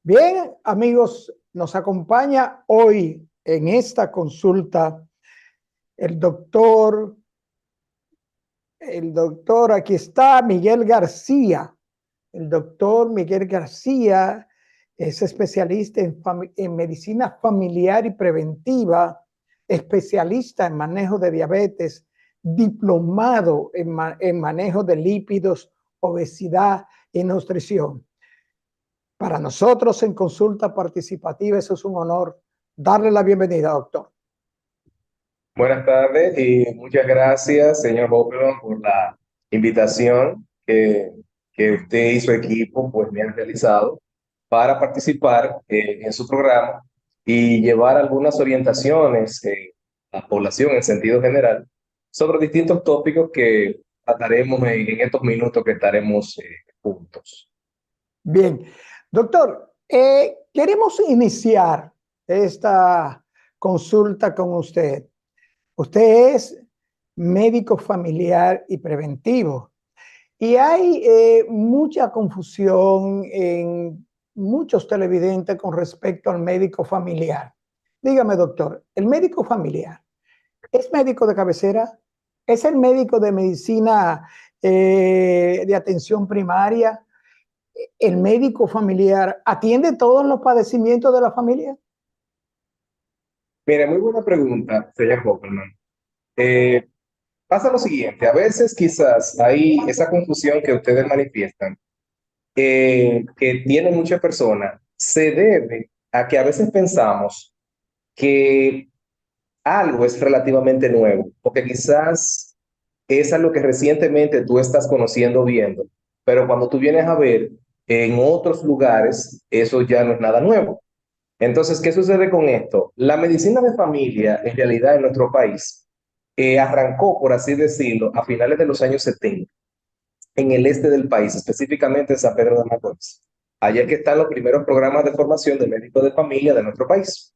Bien, amigos, nos acompaña hoy en esta consulta el doctor, aquí está Miguel García. El doctor Miguel García es especialista en medicina familiar y preventiva, especialista en manejo de diabetes, diplomado en manejo de lípidos, obesidad y nutrición. Para nosotros en consulta participativa, eso es un honor. Darle la bienvenida, doctor. Buenas tardes y muchas gracias, señor Hopperman, por la invitación que usted y su equipo pues, me han realizado para participar en su programa y llevar algunas orientaciones a la población en sentido general sobre distintos tópicos que trataremos en estos minutos que estaremos juntos. Bien, doctor, queremos iniciar esta consulta con usted. Usted es médico familiar y preventivo. Y hay mucha confusión en muchos televidentes con respecto al médico familiar. Dígame, doctor, ¿el médico familiar es médico de cabecera? ¿Es el médico de medicina de atención primaria? ¿El médico familiar atiende todos los padecimientos de la familia? Mire, muy buena pregunta, señor Hopperman. Eh, Pasa lo siguiente, a veces quizás hay esa confusión que ustedes manifiestan, que tiene muchas personas, se debe a que a veces pensamos que algo es relativamente nuevo, porque quizás es algo que recientemente tú estás conociendo, viendo, pero cuando tú vienes a ver en otros lugares, eso ya no es nada nuevo. Entonces, ¿qué sucede con esto? La medicina de familia, en realidad, en nuestro país, arrancó, por así decirlo, a finales de los años 70 en el este del país, específicamente en San Pedro de Macorís. Allá es que están los primeros programas de formación de médicos de familia de nuestro país.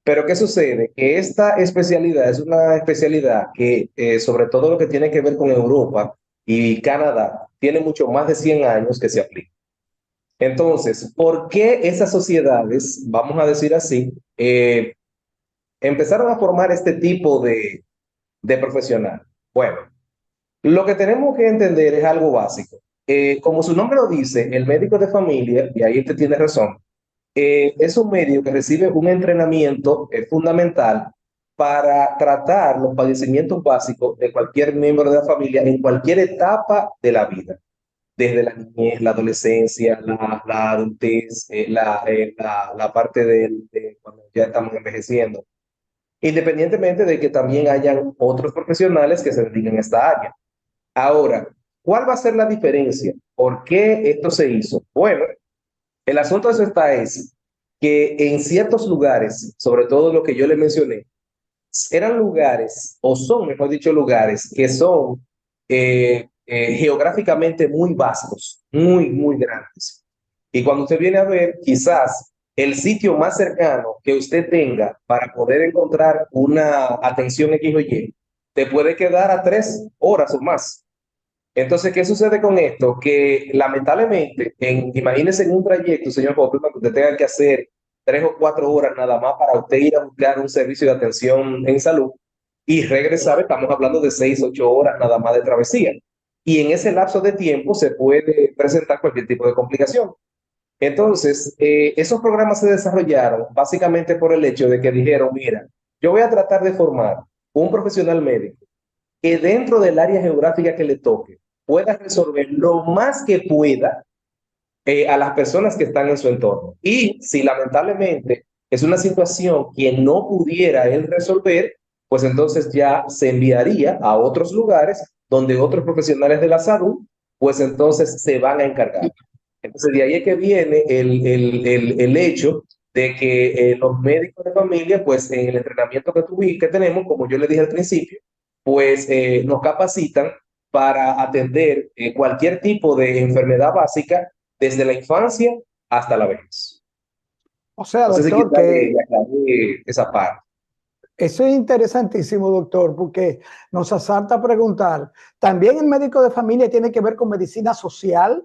Pero ¿qué sucede? Que esta especialidad es una especialidad que, sobre todo lo que tiene que ver con Europa y Canadá, tiene mucho más de 100 años que se aplica. Entonces, ¿por qué esas sociedades, vamos a decir así, empezaron a formar este tipo de profesional? Bueno, lo que tenemos que entender es algo básico. Como su nombre lo dice, el médico de familia, y ahí usted tiene razón, es un médico que recibe un entrenamiento fundamental para tratar los padecimientos básicos de cualquier miembro de la familia en cualquier etapa de la vida, desde la niñez, la adolescencia, la adultez, la parte de cuando ya estamos envejeciendo, independientemente de que también hayan otros profesionales que se dediquen a esta área. Ahora, ¿cuál va a ser la diferencia? ¿Por qué esto se hizo? Bueno, el asunto de eso está es que en ciertos lugares, sobre todo lo que yo le mencioné, eran lugares, o son, mejor dicho, lugares que son geográficamente muy vastos, muy grandes. Y cuando usted viene a ver, quizás el sitio más cercano que usted tenga para poder encontrar una atención X o Y, te puede quedar a 3 horas o más. Entonces, ¿qué sucede con esto? Que lamentablemente, imagínese en un trayecto, señor Hoffman, que usted tenga que hacer 3 o 4 horas nada más para usted ir a buscar un servicio de atención en salud y regresar, estamos hablando de 6, 8 horas nada más de travesía. Y en ese lapso de tiempo se puede presentar cualquier tipo de complicación. Entonces, esos programas se desarrollaron básicamente por el hecho de que dijeron, mira, yo voy a tratar de formar un profesional médico que dentro del área geográfica que le toque pueda resolver lo más que pueda a las personas que están en su entorno. Y si lamentablemente es una situación que no pudiera él resolver, pues entonces ya se enviaría a otros lugares donde otros profesionales de la salud, pues entonces se van a encargar. Entonces de ahí es que viene el hecho de que los médicos de familia, pues en el entrenamiento que tenemos, como yo le dije al principio, pues nos capacitan para atender cualquier tipo de enfermedad básica desde la infancia hasta la vejez. O sea, No sé si doctor, quizás le que aclaré esa parte. eso es interesantísimo, doctor, porque nos asalta a preguntar, ¿también el médico de familia tiene que ver con medicina social?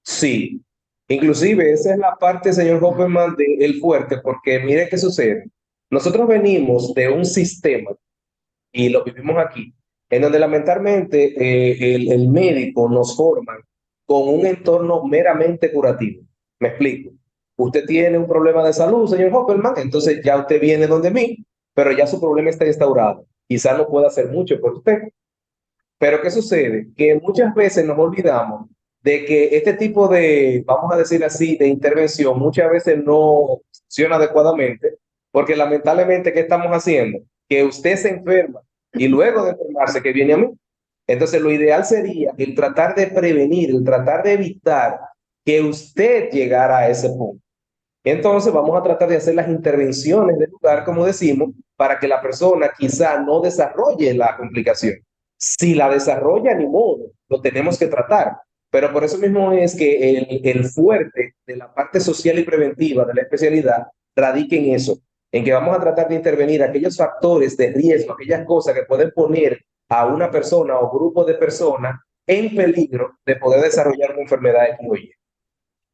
Sí, Inclusive esa es la parte, señor Hopperman, del fuerte, porque mire qué sucede. Nosotros venimos de un sistema, y lo vivimos aquí, en donde lamentablemente el médico nos forma con un entorno meramente curativo. Me explico. Usted tiene un problema de salud, señor Hopperman, entonces ya usted viene donde mí, pero ya su problema está instaurado. Quizá no pueda hacer mucho por usted. Pero ¿qué sucede? Que muchas veces nos olvidamos de que este tipo de, vamos a decir así, de intervención muchas veces no funciona adecuadamente, porque lamentablemente, ¿qué estamos haciendo? Que usted se enferma y luego de enfermarse que viene a mí. Entonces, lo ideal sería el tratar de prevenir, el tratar de evitar que usted llegara a ese punto. Entonces, vamos a tratar de hacer las intervenciones del lugar, como decimos, para que la persona quizá no desarrolle la complicación. Si la desarrolla, ni modo, lo tenemos que tratar. Pero por eso mismo es que el fuerte de la parte social y preventiva de la especialidad radica en eso, en que vamos a tratar de intervenir aquellos factores de riesgo, aquellas cosas que pueden poner a una persona o grupo de personas en peligro de poder desarrollar una enfermedad X o Y.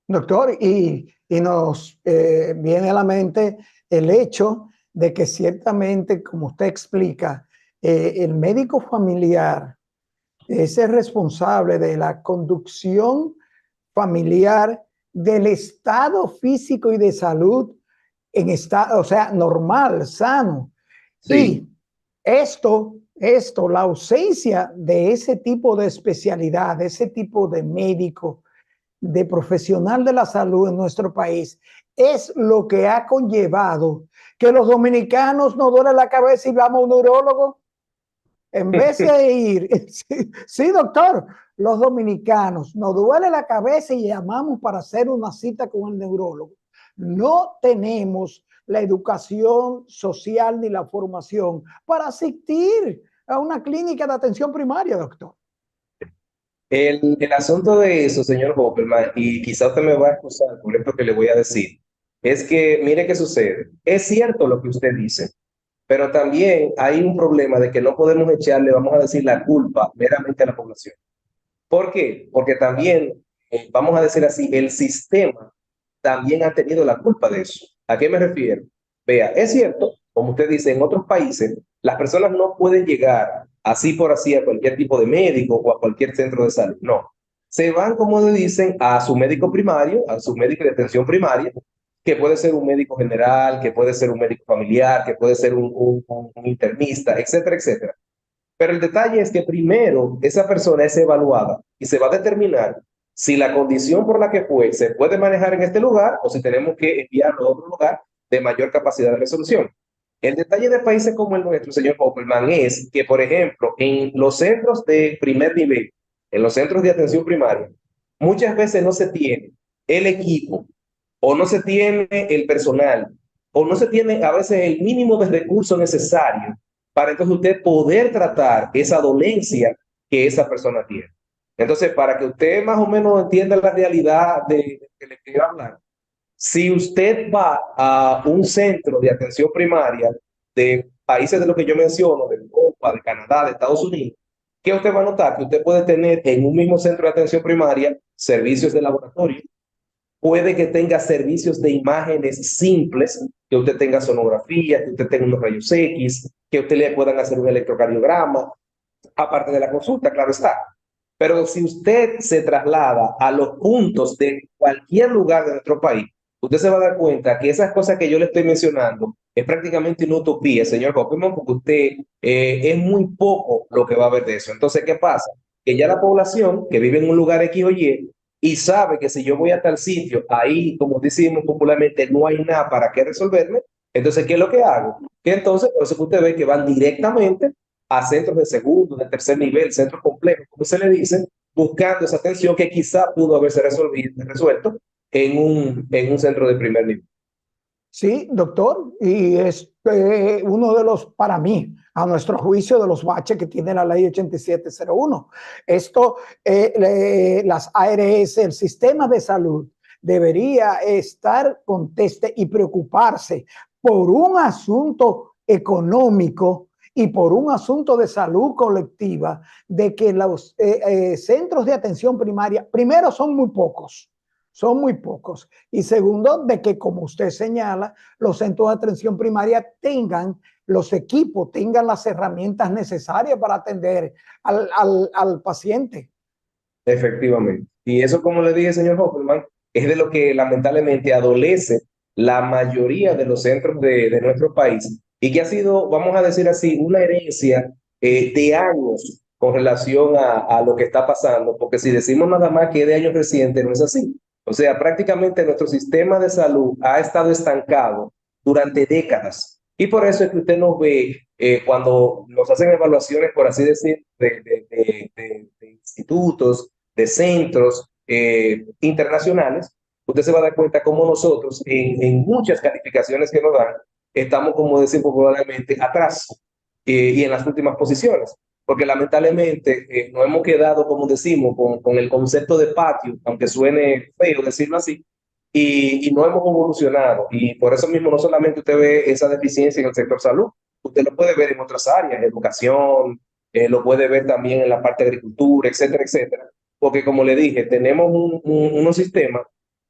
Doctor, y nos viene a la mente el hecho de que ciertamente, como usted explica, el médico familiar es el responsable de la conducción familiar del estado físico y de salud en estado, o sea, normal, sano. Sí. Y la ausencia de ese tipo de especialidad, de ese tipo de médico, de profesional de la salud en nuestro país, es lo que ha conllevado que los dominicanos nos duele la cabeza y vamos a un neurólogo. En vez de ir, sí, doctor, los dominicanos nos duele la cabeza y llamamos para hacer una cita con el neurólogo. No tenemos la educación social ni la formación para asistir a una clínica de atención primaria, doctor. El asunto de eso, señor Hopperman, y quizá usted me va a excusar por esto que le voy a decir, es que mire qué sucede. Es cierto lo que usted dice, pero también hay un problema de que no podemos echarle, vamos a decir, la culpa meramente a la población. ¿Por qué? Porque también, vamos a decir así, el sistema también ha tenido la culpa de eso. ¿A qué me refiero? Vea, es cierto, como usted dice, en otros países las personas no pueden llegar así por así a cualquier tipo de médico o a cualquier centro de salud. No. Se van, como dicen, a su médico primario, a su médico de atención primaria, que puede ser un médico general, que puede ser un médico familiar, que puede ser un internista, etcétera, etcétera. Pero el detalle es que primero esa persona es evaluada y se va a determinar si la condición por la que fue se puede manejar en este lugar o si tenemos que enviarlo a otro lugar de mayor capacidad de resolución. El detalle de países como el nuestro, señor Hopperman, es que, por ejemplo, en los centros de primer nivel, en los centros de atención primaria, muchas veces no se tiene el equipo o no se tiene el personal o no se tiene a veces el mínimo de recursos necesarios para entonces usted poder tratar esa dolencia que esa persona tiene. Entonces, para que usted más o menos entienda la realidad de que le quiero hablar, si usted va a un centro de atención primaria de países de los que yo menciono, de Europa, de Canadá, de Estados Unidos, ¿qué usted va a notar? Que usted puede tener en un mismo centro de atención primaria servicios de laboratorio, puede que tenga servicios de imágenes simples, que usted tenga sonografía, que usted tenga unos rayos X, que usted le puedan hacer un electrocardiograma, aparte de la consulta, claro está. Pero si usted se traslada a los puntos de cualquier lugar de nuestro país, usted se va a dar cuenta que esas cosas que yo le estoy mencionando es prácticamente una utopía, señor Hoffman, porque usted es muy poco lo que va a ver de eso. Entonces, ¿qué pasa? Que ya la población que vive en un lugar X o y sabe que si yo voy a tal sitio, ahí, como decimos popularmente, no hay nada para qué resolverme, entonces, ¿qué es lo que hago? Que entonces, por eso que usted ve que van directamente a centros de segundo, de tercer nivel, centros complejos, como se le dice, buscando esa atención que quizá pudo haberse resuelto en un centro de primer nivel. Sí, doctor, y es uno de los, para mí, a nuestro juicio, de los baches que tiene la ley 8701. Esto, las ARS, el sistema de salud, debería estar conteste y preocuparse por un asunto económico y por un asunto de salud colectiva, de que los centros de atención primaria, primero, son muy pocos. son muy pocos. Y segundo, de que, como usted señala, los centros de atención primaria tengan los equipos, tengan las herramientas necesarias para atender al paciente. Efectivamente. Y eso, como le dije, señor Hoffman, es de lo que lamentablemente adolece la mayoría de los centros de nuestro país y que ha sido, vamos a decir así, una herencia de años con relación a lo que está pasando, porque si decimos nada más que es de años recientes, no es así. O sea, prácticamente nuestro sistema de salud ha estado estancado durante décadas. Y por eso es que usted nos ve cuando nos hacen evaluaciones, por así decir, de institutos, de centros internacionales, usted se va a dar cuenta cómo nosotros en muchas calificaciones que nos dan, estamos, como decimos popularmente, atrás y en las últimas posiciones. Porque lamentablemente nos hemos quedado, como decimos, con el concepto de patio, aunque suene feo decirlo así, y no hemos evolucionado. Y por eso mismo no solamente usted ve esa deficiencia en el sector salud, usted lo puede ver en otras áreas, educación, lo puede ver también en la parte de agricultura, etcétera, etcétera. Porque como le dije, tenemos unos sistemas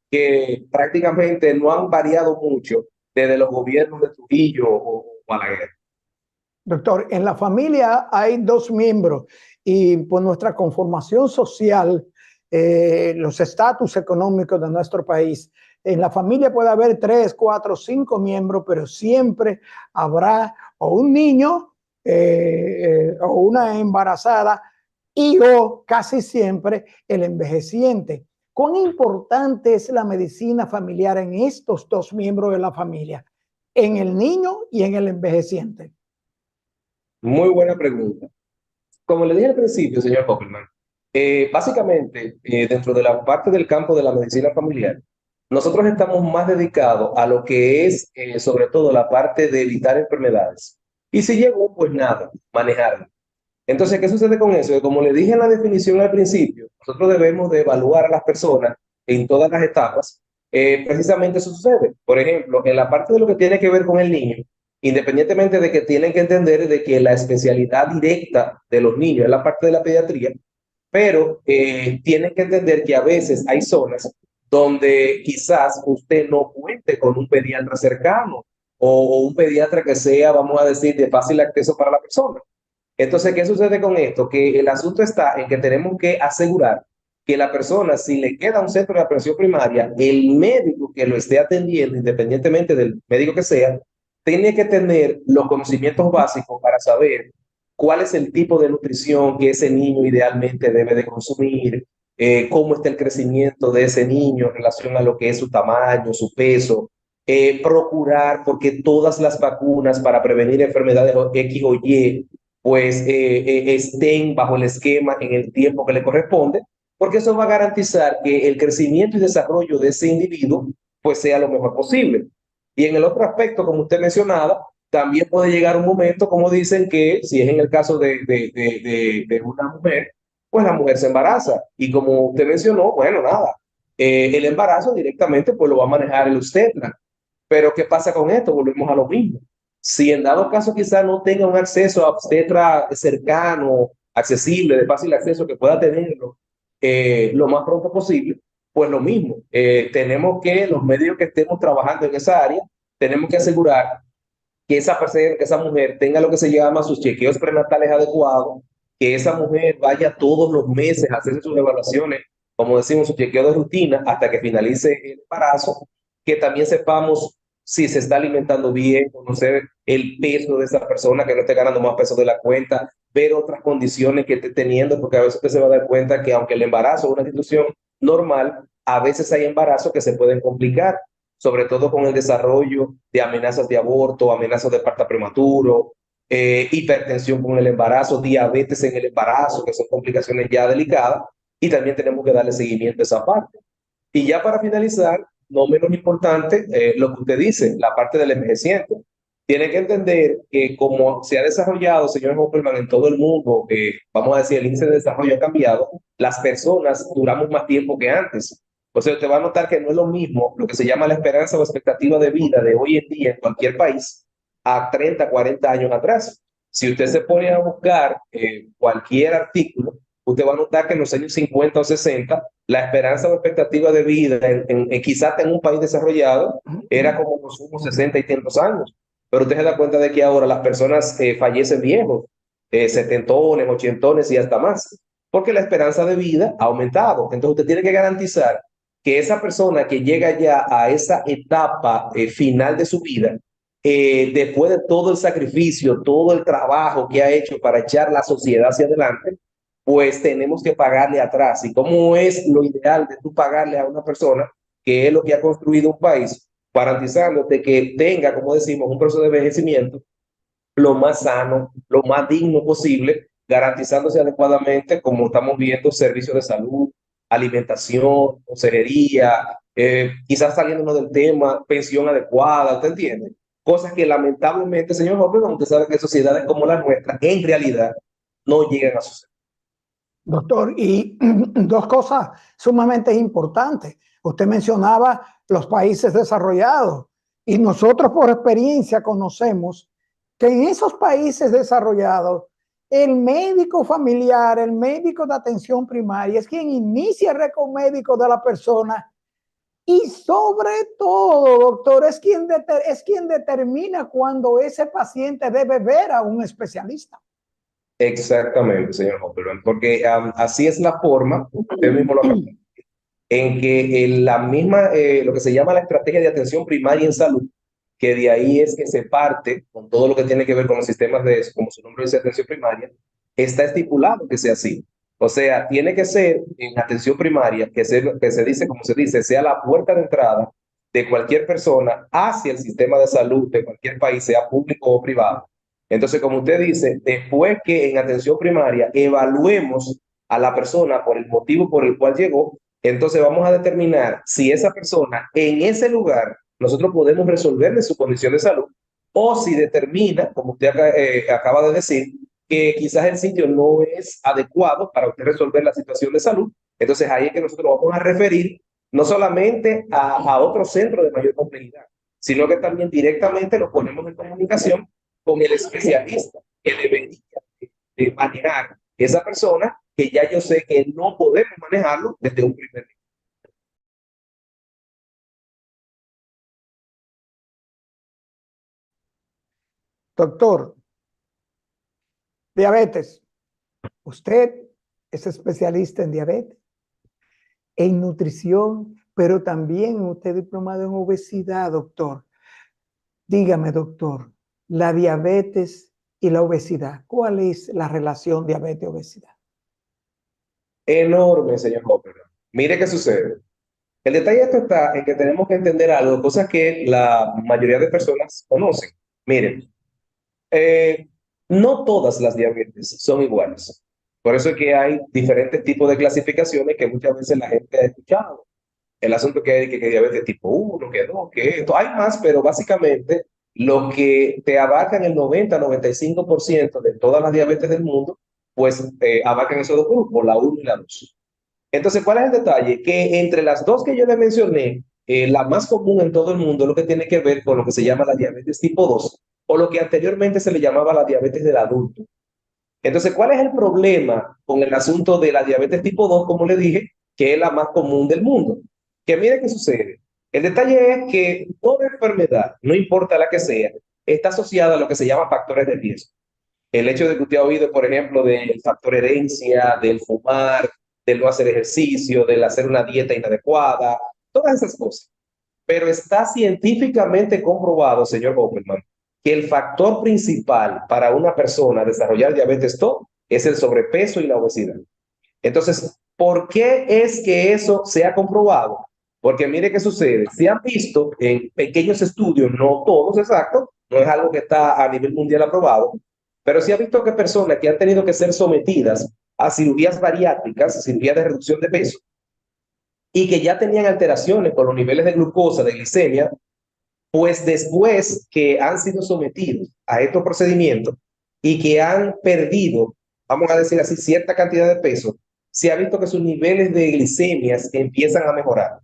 que prácticamente no han variado mucho desde los gobiernos de Trujillo o Balaguer. Doctor, en la familia hay dos miembros y por nuestra conformación social, los estatus económicos de nuestro país, en la familia puede haber 3, 4, 5 miembros, pero siempre habrá o un niño o una embarazada y o casi siempre el envejeciente. ¿Cuán importante es la medicina familiar en estos dos miembros de la familia, en el niño y en el envejeciente? Muy buena pregunta. Como le dije al principio, señor Hoffman, básicamente dentro de la parte del campo de la medicina familiar, nosotros estamos más dedicados a lo que es sobre todo la parte de evitar enfermedades. Y si llegó, pues nada, manejarlo. Entonces, ¿qué sucede con eso? Que como le dije en la definición al principio, nosotros debemos de evaluar a las personas en todas las etapas. Precisamente eso sucede. Por ejemplo, en la parte de lo que tiene que ver con el niño, independientemente de que tienen que entender de que la especialidad directa de los niños es la parte de la pediatría, pero tienen que entender que a veces hay zonas donde quizás usted no cuente con un pediatra cercano o un pediatra que sea, vamos a decir, de fácil acceso para la persona. Entonces, ¿qué sucede con esto? Que el asunto está en que tenemos que asegurar que la persona, si le queda un centro de atención primaria, el médico que lo esté atendiendo, independientemente del médico que sea, tiene que tener los conocimientos básicos para saber cuál es el tipo de nutrición que ese niño idealmente debe de consumir, cómo está el crecimiento de ese niño en relación a lo que es su tamaño, su peso, procurar, porque todas las vacunas para prevenir enfermedades X o Y pues estén bajo el esquema en el tiempo que le corresponde, porque eso va a garantizar que el crecimiento y desarrollo de ese individuo pues sea lo mejor posible. Y en el otro aspecto, como usted mencionaba, también puede llegar un momento, como dicen, que si es en el caso de una mujer, pues la mujer se embaraza. Y como usted mencionó, bueno, nada, el embarazo directamente pues lo va a manejar el obstetra. Pero ¿qué pasa con esto? Volvemos a lo mismo. Si en dado caso quizá no tenga un acceso a obstetra cercano, accesible, de fácil acceso, que pueda tenerlo lo más pronto posible, pues lo mismo. Tenemos que, los medios que estemos trabajando en esa área, tenemos que asegurar que esa persona, que esa mujer tenga lo que se llama sus chequeos prenatales adecuados, que esa mujer vaya todos los meses a hacer sus evaluaciones, como decimos, su chequeo de rutina hasta que finalice el embarazo, que también sepamos si se está alimentando bien, conocer el peso de esa persona, que no esté ganando más peso de la cuenta, ver otras condiciones que esté teniendo, porque a veces usted se va a dar cuenta que aunque el embarazo es una situación normal, a veces hay embarazos que se pueden complicar, sobre todo con el desarrollo de amenazas de aborto, amenazas de parto prematuro, hipertensión con el embarazo, diabetes en el embarazo, que son complicaciones ya delicadas, y también tenemos que darle seguimiento a esa parte. Y ya para finalizar, no menos importante, lo que usted dice, la parte del envejeciente. Tiene que entender que como se ha desarrollado, señor Hopperman, en todo el mundo, vamos a decir, el índice de desarrollo ha cambiado, las personas duramos más tiempo que antes. O sea, usted va a notar que no es lo mismo lo que se llama la esperanza o expectativa de vida de hoy en día en cualquier país a 30, 40 años atrás. Si usted se pone a buscar cualquier artículo, usted va a notar que en los años 50 o 60 la esperanza o expectativa de vida quizás en un país desarrollado era como los últimos 60 y tantos años. Pero usted se da cuenta de que ahora las personas fallecen viejos, setentones, ochentones y hasta más, porque la esperanza de vida ha aumentado. Entonces usted tiene que garantizar que esa persona que llega ya a esa etapa final de su vida, después de todo el sacrificio, todo el trabajo que ha hecho para echar la sociedad hacia adelante, pues tenemos que pagarle atrás. ¿Y cómo es lo ideal de tú pagarle a una persona que es lo que ha construido un país, garantizándote que tenga, como decimos, un proceso de envejecimiento lo más sano, lo más digno posible, garantizándose adecuadamente, como estamos viendo, servicios de salud, alimentación, consejería, quizás saliéndonos del tema, pensión adecuada, ¿usted entiende? Cosas que lamentablemente, señor Hoffman, usted sabe que sociedades como la nuestra, en realidad, no llegan a suceder. Doctor, y dos cosas sumamente importantes. Usted mencionaba los países desarrollados y nosotros por experiencia conocemos que en esos países desarrollados el médico familiar, el médico de atención primaria es quien inicia el récord médico de la persona y sobre todo, doctor, es quien determina cuando ese paciente debe ver a un especialista. Exactamente, señor Hopperman, porque así es la forma, usted mismo lo acaba, en que la misma, lo que se llama la estrategia de atención primaria en salud, que de ahí es que se parte con todo lo que tiene que ver con los sistemas de, como su nombre dice, atención primaria, está estipulado que sea así. O sea, tiene que ser en atención primaria, que se dice, como se dice, sea la puerta de entrada de cualquier persona hacia el sistema de salud de cualquier país, sea público o privado. Entonces, como usted dice, después que en atención primaria evaluemos a la persona por el motivo por el cual llegó, entonces vamos a determinar si esa persona en ese lugar nosotros podemos resolverle su condición de salud o si determina, como usted acaba de decir, que quizás el sitio no es adecuado para usted resolver la situación de salud. Entonces ahí es que nosotros vamos a referir no solamente a otro centro de mayor complejidad, sino que también directamente lo ponemos en comunicación con el especialista que debería de manejar esa persona que ya yo sé que no podemos manejarlo desde un primer nivel. Doctor, diabetes. Usted es especialista en diabetes, en nutrición, pero también usted es diplomado en obesidad, doctor. Dígame, doctor, la diabetes y la obesidad, ¿cuál es la relación diabetes-obesidad? Enorme, señor Hopper. Mire qué sucede. El detalle de esto está en que tenemos que entender algo, cosas que la mayoría de personas conocen. Miren, eh, no todas las diabetes son iguales. Por eso es que hay diferentes tipos de clasificaciones que muchas veces la gente ha escuchado. El asunto que hay que diabetes tipo 1, que 2, que esto. Hay más, pero básicamente lo que te abarcan el 90-95% de todas las diabetes del mundo, pues abarcan esos dos grupos, la 1 y la 2. Entonces, ¿cuál es el detalle? Que entre las dos que yo le mencioné, la más común en todo el mundo es lo que tiene que ver con lo que se llama la diabetes tipo 2 o lo que anteriormente se le llamaba la diabetes del adulto. Entonces, ¿cuál es el problema con el asunto de la diabetes tipo 2, como le dije, que es la más común del mundo? Que mire qué sucede. El detalle es que toda enfermedad, no importa la que sea, está asociada a lo que se llama factores de riesgo. El hecho de que usted ha oído, por ejemplo, del factor herencia, del fumar, del no hacer ejercicio, del hacer una dieta inadecuada, todas esas cosas. Pero está científicamente comprobado, señor Opperman, que el factor principal para una persona desarrollar diabetes TOP es el sobrepeso y la obesidad. Entonces, ¿por qué es que eso se ha comprobado? Porque mire qué sucede. Se han visto en pequeños estudios, no todos exactos, no es algo que está a nivel mundial aprobado, pero se ha visto que personas que han tenido que ser sometidas a cirugías bariátricas, cirugías de reducción de peso, y que ya tenían alteraciones con los niveles de glucosa, de glicemia, pues después que han sido sometidos a estos procedimientos y que han perdido, vamos a decir así, cierta cantidad de peso, se ha visto que sus niveles de glicemias empiezan a mejorar.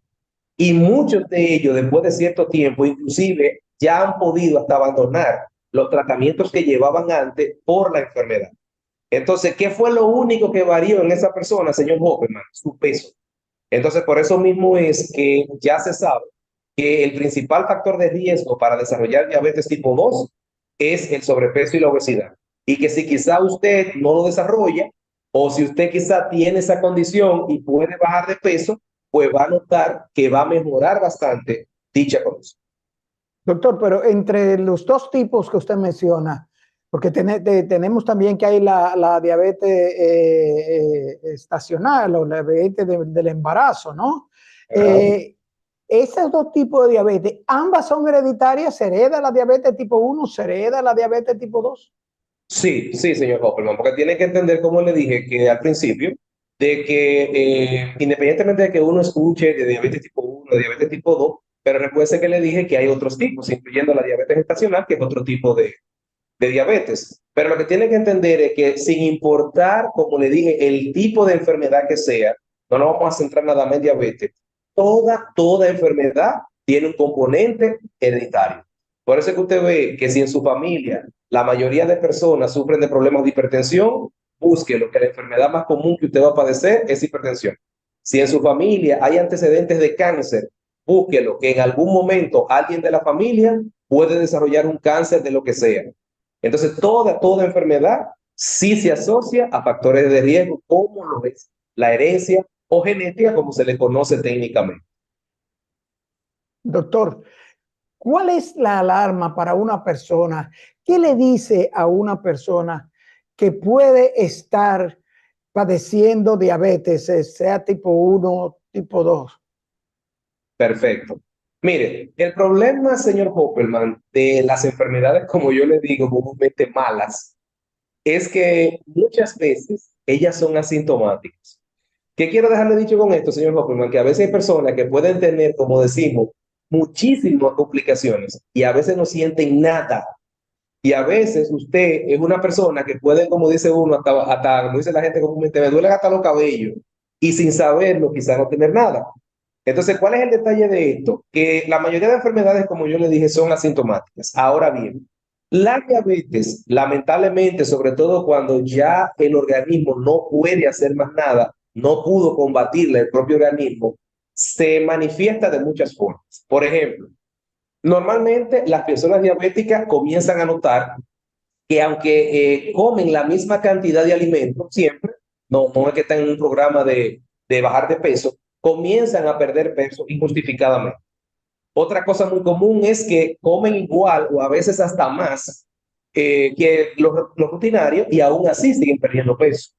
Y muchos de ellos, después de cierto tiempo, inclusive ya han podido hasta abandonar los tratamientos que llevaban antes por la enfermedad. Entonces, ¿qué fue lo único que varió en esa persona, señor Hopperman? Su peso. Entonces, por eso mismo es que ya se sabe que el principal factor de riesgo para desarrollar diabetes tipo 2 es el sobrepeso y la obesidad. Y que si quizá usted no lo desarrolla, o si usted quizá tiene esa condición y puede bajar de peso, pues va a notar que va a mejorar bastante dicha condición. Doctor, pero entre los dos tipos que usted menciona, porque tenemos también que hay la diabetes estacional o la diabetes del embarazo, ¿no? Esos dos tipos de diabetes, ambas son hereditarias, se hereda la diabetes tipo 1, se hereda la diabetes tipo 2. Sí, sí, señor Hopperman, porque tiene que entender, como le dije que al principio, de que independientemente de que uno escuche de diabetes tipo 1, de diabetes tipo 2, pero recuerde que le dije que hay otros tipos, incluyendo la diabetes gestacional, que es otro tipo de diabetes. Pero lo que tiene que entender es que sin importar, como le dije, el tipo de enfermedad que sea, no nos vamos a centrar nada más en diabetes, toda enfermedad tiene un componente hereditario. Por eso es que usted ve que si en su familia la mayoría de personas sufren de problemas de hipertensión, búsquelo, que la enfermedad más común que usted va a padecer es hipertensión. Si en su familia hay antecedentes de cáncer, búsquelo, que en algún momento alguien de la familia puede desarrollar un cáncer de lo que sea. Entonces, toda enfermedad sí se asocia a factores de riesgo, como lo es la herencia o genética, como se le conoce técnicamente. Doctor, ¿cuál es la alarma para una persona? ¿Qué le dice a una persona que puede estar padeciendo diabetes, sea tipo 1, tipo 2? Perfecto. Mire, el problema, señor Hopperman, de las enfermedades, como yo le digo, comúnmente malas, es que muchas veces ellas son asintomáticas. ¿Qué quiero dejarle dicho con esto, señor Hopperman? Que a veces hay personas que pueden tener, como decimos, muchísimas complicaciones y a veces no sienten nada. Y a veces usted es una persona que puede, como dice uno, hasta como dice la gente comúnmente, me duelen hasta los cabellos y sin saberlo, quizá no tener nada. Entonces, ¿cuál es el detalle de esto? Que la mayoría de enfermedades, como yo le dije, son asintomáticas. Ahora bien, la diabetes, lamentablemente, sobre todo cuando ya el organismo no puede hacer más nada, no pudo combatirla el propio organismo, se manifiesta de muchas formas. Por ejemplo, normalmente las personas diabéticas comienzan a notar que aunque comen la misma cantidad de alimentos siempre, no es que están en un programa de bajar de peso, comienzan a perder peso injustificadamente. Otra cosa muy común es que comen igual o a veces hasta más que los rutinarios y aún así siguen perdiendo peso.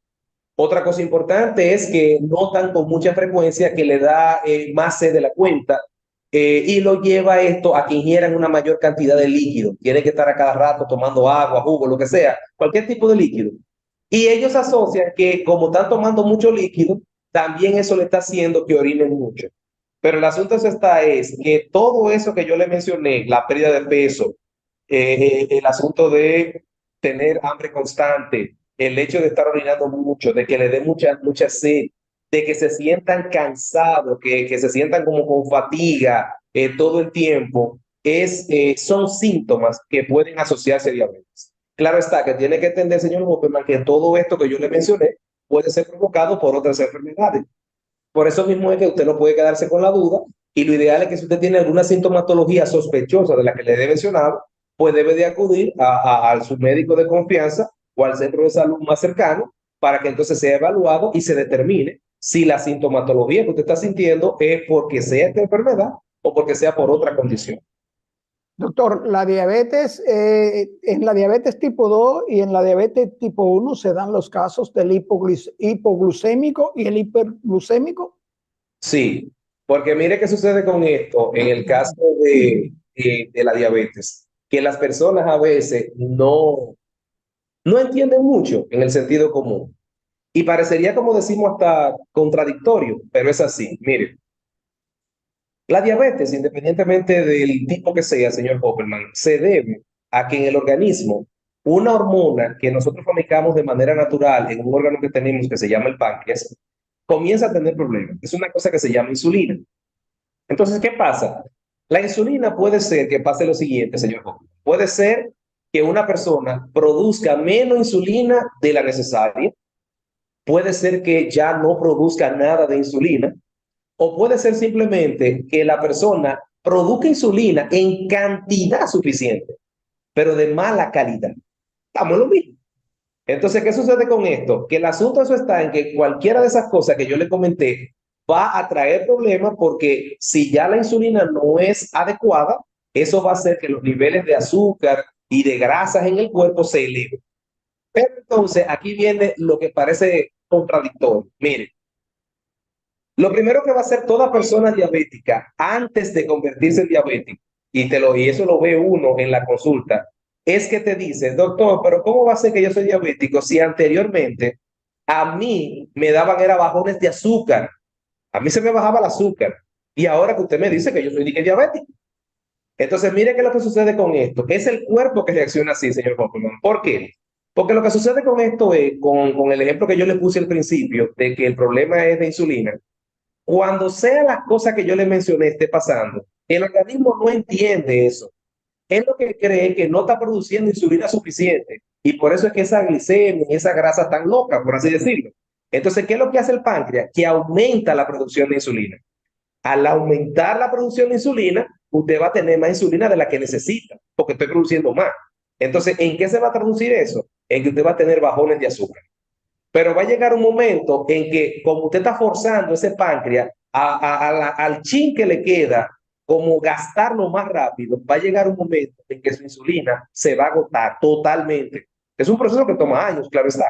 Otra cosa importante es que notan con mucha frecuencia que le da más sed de la cuenta y lo lleva esto a que ingieran una mayor cantidad de líquido. Tienen que estar a cada rato tomando agua, jugo, lo que sea, cualquier tipo de líquido. Y ellos asocian que como están tomando mucho líquido, también eso le está haciendo que orinen mucho. Pero el asunto es que todo eso que yo le mencioné, la pérdida de peso, el asunto de tener hambre constante, el hecho de estar orinando mucho, de que le dé mucha sed, de que se sientan cansados, que se sientan como con fatiga todo el tiempo, son síntomas que pueden asociarse a diabetes. Claro está que tiene que entender, señor Hopperman, que todo esto que yo le mencioné puede ser provocado por otras enfermedades. Por eso mismo es que usted no puede quedarse con la duda y lo ideal es que si usted tiene alguna sintomatología sospechosa de la que le he mencionado, pues debe de acudir a su médico de confianza o al centro de salud más cercano para que entonces sea evaluado y se determine si la sintomatología que usted está sintiendo es porque sea esta enfermedad o porque sea por otra condición. Doctor, la diabetes, en la diabetes tipo 2 y en la diabetes tipo 1 se dan los casos del hipoglucémico y el hiperglucémico. Sí, porque mire qué sucede con esto en el caso de la diabetes, que las personas a veces no entienden mucho en el sentido común. Y parecería, como decimos, hasta contradictorio, pero es así. Mire, la diabetes, independientemente del tipo que sea, señor Hopperman, se debe a que en el organismo una hormona que nosotros fabricamos de manera natural en un órgano que tenemos que se llama el páncreas, comienza a tener problemas. Es una cosa que se llama insulina. Entonces, ¿qué pasa? La insulina puede ser que pase lo siguiente, señor Hopperman. Puede ser que una persona produzca menos insulina de la necesaria. Puede ser que ya no produzca nada de insulina o puede ser simplemente que la persona produzca insulina en cantidad suficiente, pero de mala calidad. Estamos en lo mismo. Entonces, ¿qué sucede con esto? Que el asunto eso está en que cualquiera de esas cosas que yo le comenté va a traer problemas porque si ya la insulina no es adecuada, eso va a hacer que los niveles de azúcar y de grasas en el cuerpo se eleven. Pero entonces aquí viene lo que parece contradictorio. Mire, lo primero que va a hacer toda persona diabética antes de convertirse en diabético, y eso lo ve uno en la consulta, es que te dice, doctor, pero ¿cómo va a ser que yo soy diabético si anteriormente a mí me daban era bajones de azúcar? A mí se me bajaba el azúcar. Y ahora que usted me dice que yo soy diabético. Entonces, mire qué es lo que sucede con esto. Es el cuerpo que reacciona así, señor Hoffman. ¿Por qué? Porque lo que sucede con esto es, con el ejemplo que yo le puse al principio, de que el problema es de insulina, cuando sea las cosas que yo le mencioné esté pasando, el organismo no entiende eso. Es lo que cree que no está produciendo insulina suficiente. Y por eso es que esa glicemia, esa grasa tan loca, por así decirlo. Entonces, ¿qué es lo que hace el páncreas? Que aumenta la producción de insulina. Al aumentar la producción de insulina, usted va a tener más insulina de la que necesita, porque estoy produciendo más. Entonces, ¿en qué se va a traducir eso? En que usted va a tener bajones de azúcar. Pero va a llegar un momento en que, como usted está forzando ese páncreas al chin que le queda, como gastarlo más rápido, va a llegar un momento en que su insulina se va a agotar totalmente. Es un proceso que toma años, claro está.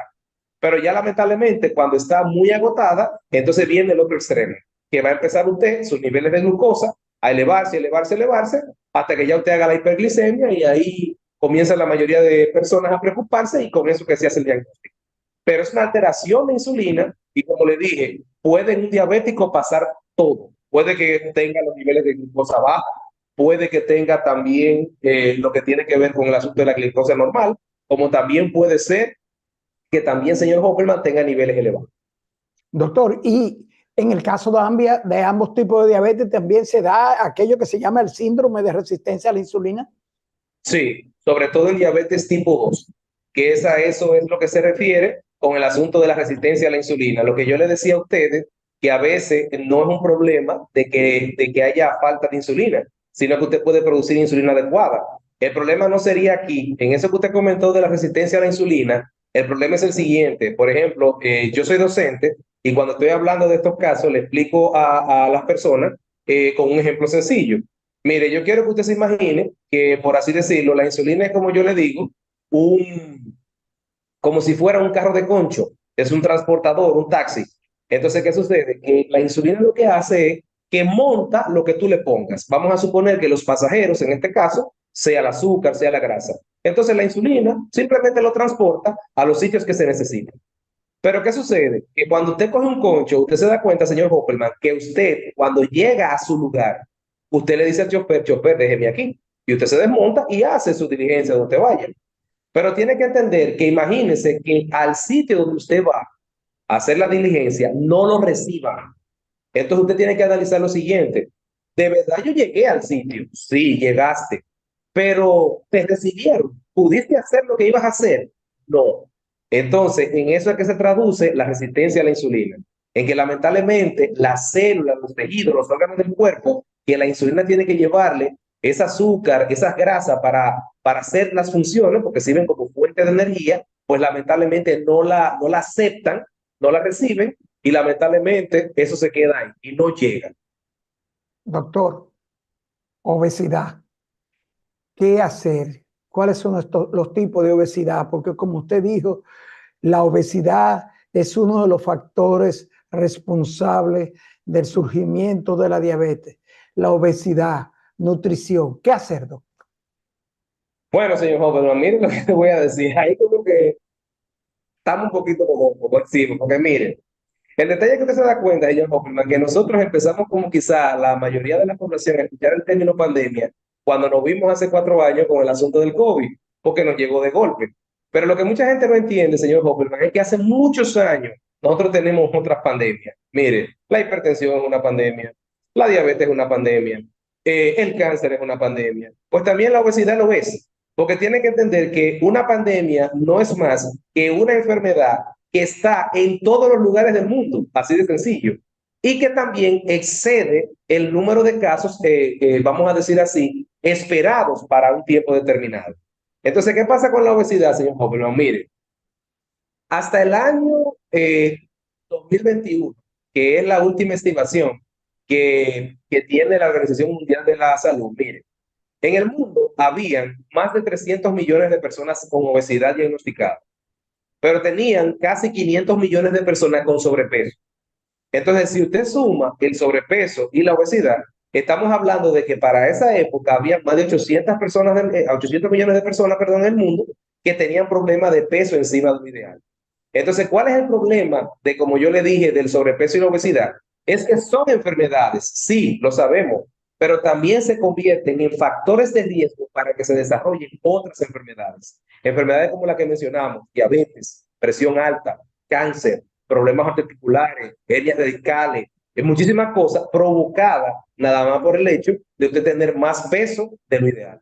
Pero ya lamentablemente, cuando está muy agotada, entonces viene el otro extremo, que va a empezar usted, sus niveles de glucosa, a elevarse, elevarse, elevarse, hasta que ya usted haga la hiperglicemia y ahí comienza la mayoría de personas a preocuparse y con eso que se hace el diagnóstico. Pero es una alteración de insulina y como le dije, puede en un diabético pasar todo. Puede que tenga los niveles de glucosa baja, puede que tenga también lo que tiene que ver con el asunto de la glucosa normal, como también puede ser que también, señor Hopperman, tenga niveles elevados. Doctor, y en el caso de ambos tipos de diabetes también se da aquello que se llama el síndrome de resistencia a la insulina. Sí, sobre todo en diabetes tipo 2, que a eso es lo que se refiere con el asunto de la resistencia a la insulina. Lo que yo le decía a ustedes, que a veces no es un problema de que haya falta de insulina, sino que usted puede producir insulina adecuada. El problema no sería aquí, en eso que usted comentó de la resistencia a la insulina, el problema es el siguiente. Por ejemplo, yo soy docente y cuando estoy hablando de estos casos, le explico a las personas con un ejemplo sencillo. Mire, yo quiero que usted se imagine que, por así decirlo, la insulina es como yo le digo, como si fuera un carro de concho, es un transportador, un taxi. Entonces, ¿qué sucede? Que la insulina lo que hace es que monta lo que tú le pongas. Vamos a suponer que los pasajeros, en este caso, sea el azúcar, sea la grasa. Entonces, la insulina simplemente lo transporta a los sitios que se necesitan. Pero ¿qué sucede? Que cuando usted coge un concho, usted se da cuenta, señor Hopperman, que usted, cuando llega a su lugar, usted le dice al chofer, chofer, déjeme aquí. Y usted se desmonta y hace su diligencia donde vaya. Pero tiene que entender que imagínese que al sitio donde usted va a hacer la diligencia, no lo reciban. Entonces usted tiene que analizar lo siguiente. ¿De verdad yo llegué al sitio? Sí, llegaste. Pero ¿te recibieron? ¿Pudiste hacer lo que ibas a hacer? No. Entonces, en eso es que se traduce la resistencia a la insulina. En que lamentablemente las células, los tejidos, los órganos del cuerpo, que la insulina tiene que llevarle ese azúcar, esas grasas para hacer las funciones, porque sirven como fuente de energía, pues lamentablemente no la aceptan, no la reciben y lamentablemente eso se queda ahí y no llega. Doctor, obesidad. ¿Qué hacer? ¿Cuáles son los tipos de obesidad? Porque como usted dijo, la obesidad es uno de los factores responsables del surgimiento de la diabetes. La obesidad, nutrición. ¿Qué hacer, doctor? Bueno, señor Hoffman, miren lo que te voy a decir. Ahí como que estamos un poquito como encima, porque miren, el detalle que usted se da cuenta, señor Hoffman, que nosotros empezamos como quizá la mayoría de la población a escuchar el término pandemia cuando nos vimos hace 4 años con el asunto del COVID, porque nos llegó de golpe. Pero lo que mucha gente no entiende, señor Hoffman, es que hace muchos años nosotros tenemos otras pandemias. Mire, la hipertensión es una pandemia, la diabetes es una pandemia, el cáncer es una pandemia, pues también la obesidad lo es. Porque tiene que entender que una pandemia no es más que una enfermedad que está en todos los lugares del mundo, así de sencillo. y que también excede el número de casos, vamos a decir así, esperados para un tiempo determinado. Entonces, ¿qué pasa con la obesidad, señor Hoffman? Mire, hasta el año 2021, que es la última estimación que tiene la Organización Mundial de la Salud, mire, en el mundo habían más de 300 millones de personas con obesidad diagnosticadas, pero tenían casi 500 millones de personas con sobrepeso. Entonces, si usted suma el sobrepeso y la obesidad, estamos hablando de que para esa época había más de 800 personas, 800 millones de personas, perdón, en el mundo que tenían problemas de peso encima de lo ideal. Entonces, ¿cuál es el problema de, como yo le dije, del sobrepeso y la obesidad? Es que son enfermedades, sí, lo sabemos, pero también se convierten en factores de riesgo para que se desarrollen otras enfermedades. Enfermedades como la que mencionamos, diabetes, presión alta, cáncer, problemas articulares, hernias discales, muchísimas cosas provocadas nada más por el hecho de usted tener más peso de lo ideal.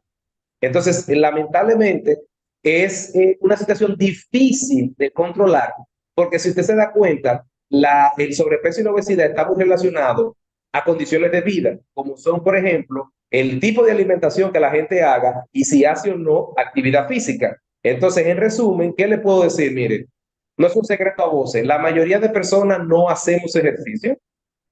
Entonces, lamentablemente, es una situación difícil de controlar, porque si usted se da cuenta, el sobrepeso y la obesidad están muy relacionados a condiciones de vida, como son, por ejemplo, el tipo de alimentación que la gente haga y si hace o no actividad física. Entonces, en resumen, ¿qué le puedo decir? Mire, no es un secreto a voces, la mayoría de personas no hacemos ejercicio,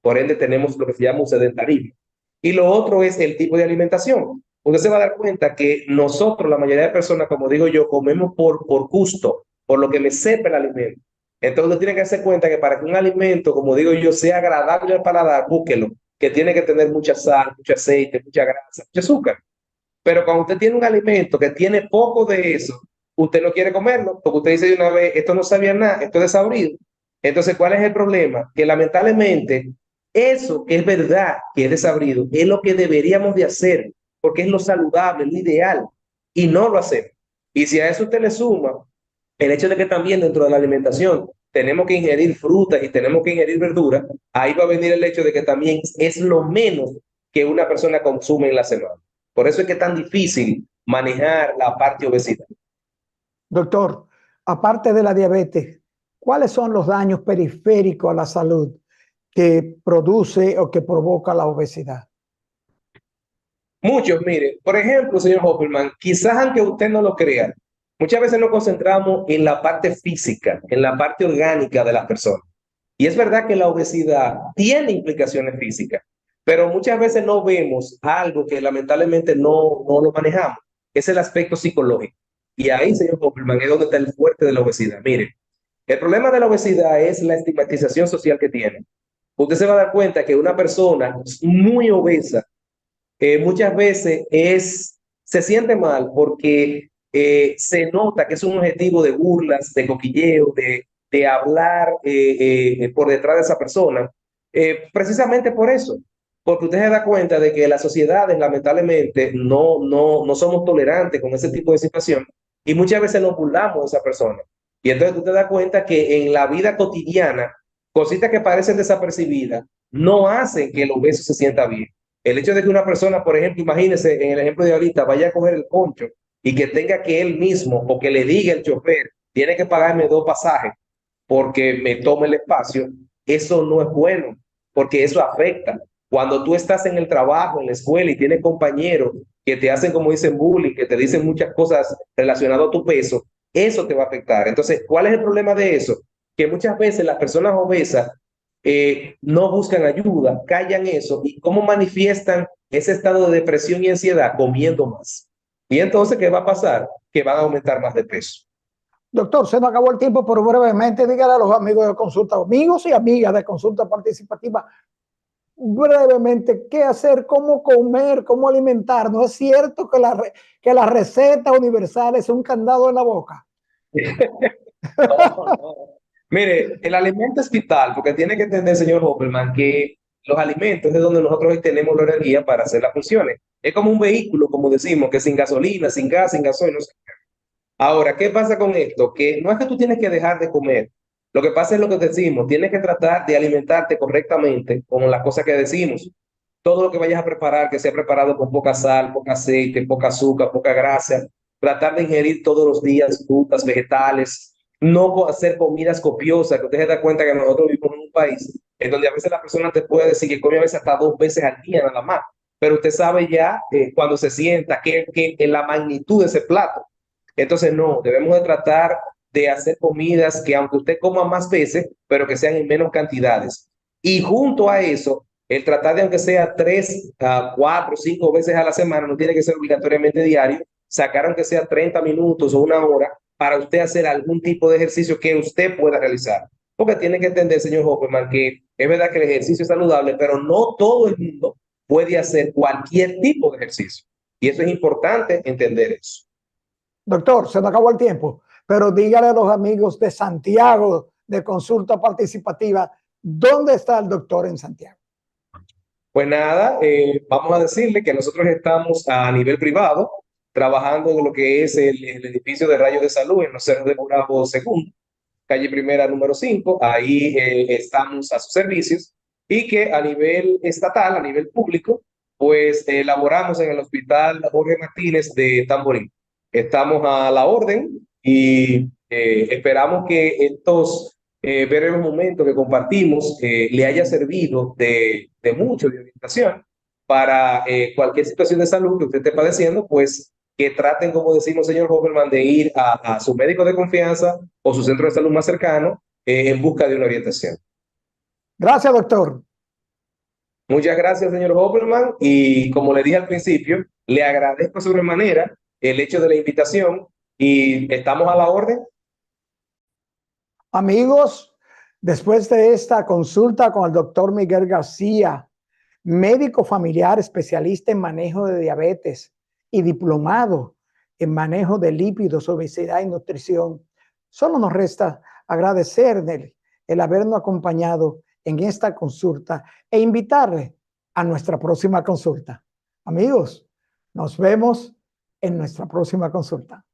por ende tenemos lo que se llama un sedentarismo. Y lo otro es el tipo de alimentación. Usted se va a dar cuenta que nosotros, la mayoría de personas, como digo yo, comemos por gusto, por lo que me sepa el alimento. Entonces usted tiene que darse cuenta que para que un alimento, como digo yo, sea agradable al paladar, búsquelo, que tiene que tener mucha sal, mucho aceite, mucha grasa, mucho azúcar. Pero cuando usted tiene un alimento que tiene poco de eso, usted no quiere comerlo, porque usted dice de una vez, esto no sabía nada, esto es desabrido. Entonces, ¿cuál es el problema? Que lamentablemente eso que es verdad, que es desabrido, es lo que deberíamos de hacer, porque es lo saludable, lo ideal, y no lo hacemos. Y si a eso usted le suma el hecho de que también dentro de la alimentación tenemos que ingerir frutas y tenemos que ingerir verduras, ahí va a venir el hecho de que también es lo menos que una persona consume en la semana. Por eso es que es tan difícil manejar la parte obesidad. Doctor, aparte de la diabetes, ¿cuáles son los daños periféricos a la salud que produce o que provoca la obesidad? Muchos, mire, por ejemplo, señor Hoffman, quizás aunque usted no lo crea, muchas veces nos concentramos en la parte física, en la parte orgánica de las personas. Y es verdad que la obesidad tiene implicaciones físicas, pero muchas veces no vemos algo que lamentablemente no lo manejamos, es el aspecto psicológico. Y ahí, señor Hoffman, es donde está el fuerte de la obesidad. Mire, el problema de la obesidad es la estigmatización social que tiene. Usted se va a dar cuenta que una persona muy obesa muchas veces se siente mal porque se nota que es un objetivo de burlas, de coquilleo, de hablar por detrás de esa persona, precisamente por eso, porque usted se da cuenta de que las sociedades lamentablemente no somos tolerantes con ese tipo de situación y muchas veces nos burlamos de esa persona. Y entonces tú te das cuenta que en la vida cotidiana, cositas que parecen desapercibidas no hacen que el obeso se sienta bien. El hecho de que una persona, por ejemplo, imagínese en el ejemplo de ahorita, vaya a coger el concho y que tenga que él mismo o que le diga el chofer, tiene que pagarme 2 pasajes porque me tome el espacio, eso no es bueno, porque eso afecta. Cuando tú estás en el trabajo, en la escuela y tienes compañeros que te hacen, como dicen, bullying, que te dicen muchas cosas relacionadas a tu peso, eso te va a afectar. Entonces, ¿cuál es el problema de eso? Que muchas veces las personas obesas no buscan ayuda, callan eso y cómo manifiestan ese estado de depresión y ansiedad comiendo más. Y entonces, ¿qué va a pasar? Que van a aumentar más de peso. Doctor, se nos acabó el tiempo, pero brevemente dígale a los amigos de consulta, amigos y amigas de consulta participativa, brevemente, qué hacer, cómo comer, cómo alimentarnos. ¿Es cierto que la receta universal es un candado en la boca? No. Mire, el alimento es vital, porque tiene que entender, señor Hopperman, que los alimentos es donde nosotros hoy tenemos la energía para hacer las funciones. Es como un vehículo, como decimos, que sin gasolina, sin gas, sin gasoil, no sé. Ahora, ¿qué pasa con esto? Que no es que tú tienes que dejar de comer. Lo que pasa es lo que decimos, tienes que tratar de alimentarte correctamente con las cosas que decimos. Todo lo que vayas a preparar, que sea preparado con poca sal, poca aceite, poca azúcar, poca grasa. Tratar de ingerir todos los días frutas, vegetales, no hacer comidas copiosas, que usted se da cuenta que nosotros vivimos en un país en donde a veces la persona te puede decir que come a veces hasta 2 veces al día nada más, pero usted sabe ya cuando se sienta que en la magnitud de ese plato. Entonces, no, debemos de tratar de hacer comidas que aunque usted coma más veces, pero que sean en menos cantidades. Y junto a eso, el tratar de aunque sea 3 a 4 o 5 veces a la semana, no tiene que ser obligatoriamente diario, sacar aunque sea 30 minutos o una hora para usted hacer algún tipo de ejercicio que usted pueda realizar. Porque tiene que entender, señor Hopperman, que es verdad que el ejercicio es saludable, pero no todo el mundo puede hacer cualquier tipo de ejercicio. Y eso es importante entender eso. Doctor, se nos acabó el tiempo, pero dígale a los amigos de Santiago de Consulta Participativa, ¿dónde está el doctor en Santiago? Pues nada, vamos a decirle que nosotros estamos a nivel privado, trabajando en lo que es el edificio de rayos de salud en los Cerros de Gurabo segundo, calle Primera número 5. Ahí estamos a sus servicios, y que a nivel estatal, a nivel público, pues elaboramos en el Hospital Jorge Martínez de Tamboril. Estamos a la orden y esperamos que estos breves momentos que compartimos le haya servido de mucho, de orientación para cualquier situación de salud que usted esté padeciendo, pues que traten, como decimos, señor Hopperman, de ir a su médico de confianza o su centro de salud más cercano en busca de una orientación. Gracias, doctor. Muchas gracias, señor Hopperman, y como le dije al principio, le agradezco sobremanera el hecho de la invitación y estamos a la orden. Amigos, después de esta consulta con el doctor Miguel García, médico familiar especialista en manejo de diabetes y diplomado en manejo de lípidos, obesidad y nutrición, solo nos resta agradecerle el habernos acompañado en esta consulta e invitarle a nuestra próxima consulta. Amigos, nos vemos en nuestra próxima consulta.